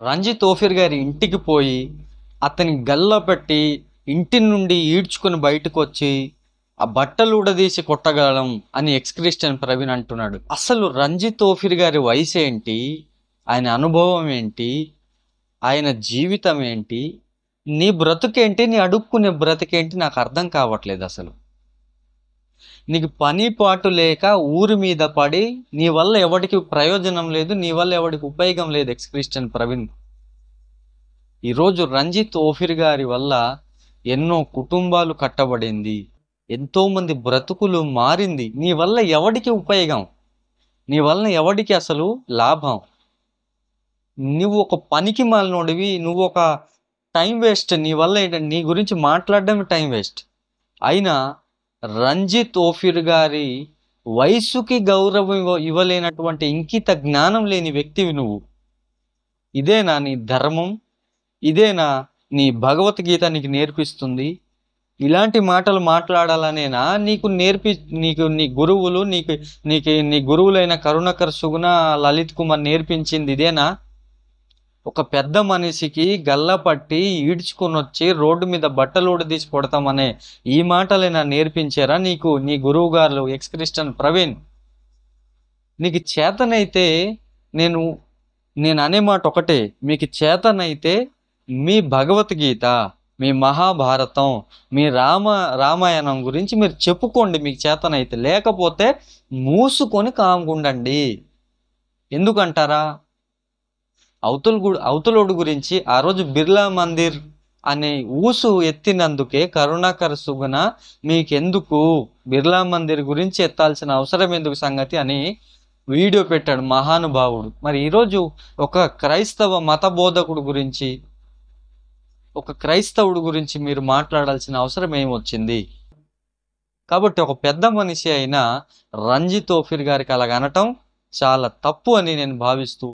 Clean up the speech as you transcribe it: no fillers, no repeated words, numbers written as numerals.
Ranjith Ophir గారి ఇంటికి పోయి అతని గల్లో పెట్టి ఇంటి నుండి ఈడ్చుకుని బయటకు వచ్చి ఆ బట్టలు ఉడదీసి కొట్టగలం అని క్రిస్టియన్ ప్రవీణ్ అంటున్నాడు. అసలు రంజిత్ ఓఫిర్ గారి వయసు ఏంటి, ఆయన అనుభవం ఏంటి, ఆయన జీవితం ఏంటి, నీ బ్రతుకేంటి, నీ అడుక్కునే బ్రతికేంటి నాకు అర్థం కావట్లేదు. అసలు నీకు పని పాటు లేక ఊరి మీద పడి నీ వల్ల ఎవడికి ప్రయోజనం లేదు, నీ వల్ల ఎవడికి ఉపయోగం లేదు. క్రిస్టియన్ ప్రవీణ్, ఈరోజు రంజిత్ ఓఫిర్ గారి వల్ల ఎన్నో కుటుంబాలు కట్టబడింది, ఎంతో మంది బ్రతుకులు మారింది. నీ వల్ల ఎవడికి ఉపయోగం, నీ వల్ల ఎవడికి అసలు లాభం? నువ్వు ఒక పనికి మాలినోడివి, నువ్వు ఒక టైం వేస్ట్. నీ వల్ల నీ గురించి మాట్లాడడం టైం వేస్ట్. అయినా రంజిత్ ఓఫిర్ గారి వయసుకి గౌరవం ఇవ్వలేనటువంటి ఇంకిత జ్ఞానం లేని వ్యక్తివి నువ్వు. ఇదేనా నీ ధర్మం? ఇదేనా నీ భగవద్గీత నీకు నేర్పిస్తుంది? ఇలాంటి మాటలు మాట్లాడాలనేనా నీకు నీ గురువులు నీ గురువులైన కరుణాకర్ సుగుణ, లలిత్ కుమార్ నేర్పించింది ఇదేనా? ఒక పెద్ద మనిషికి గల్లపట్టి ఈడ్చుకొని వచ్చి రోడ్డు మీద బట్టలు తీసి కొడతామనే ఈ మాటలైనా నేర్పించారా నీకు నీ గురువు గారు క్రిస్టియన్ ప్రవీణ్? నీకు చేతనైతే నేను అనే మాట ఒకటే, మీకు చేతనైతే మీ భగవద్గీత, మీ మహాభారతం, మీ రామాయణం గురించి మీరు చెప్పుకోండి మీకు చేతనైతే. లేకపోతే మూసుకొని కాముకుండండి. ఎందుకంటారా? అవతలోడు గురించి ఆ రోజు బిర్లా మందిర్ అనే ఊసు ఎత్తినందుకే కరుణాకర్ సుగుణ మీకెందుకు బిర్లా మందిర్ గురించి ఎత్తాల్సిన అవసరం ఎందుకు సంగతి అని వీడియో పెట్టాడు మహానుభావుడు. మరి ఈరోజు ఒక క్రైస్తవ మత బోధకుడు గురించి, ఒక క్రైస్తవుడు గురించి మీరు మాట్లాడాల్సిన అవసరం ఏమొచ్చింది? కాబట్టి ఒక పెద్ద మనిషి అయిన రంజిత్ ఓఫిర్ గారికి అలాగ అనటం చాలా తప్పు అని నేను భావిస్తూ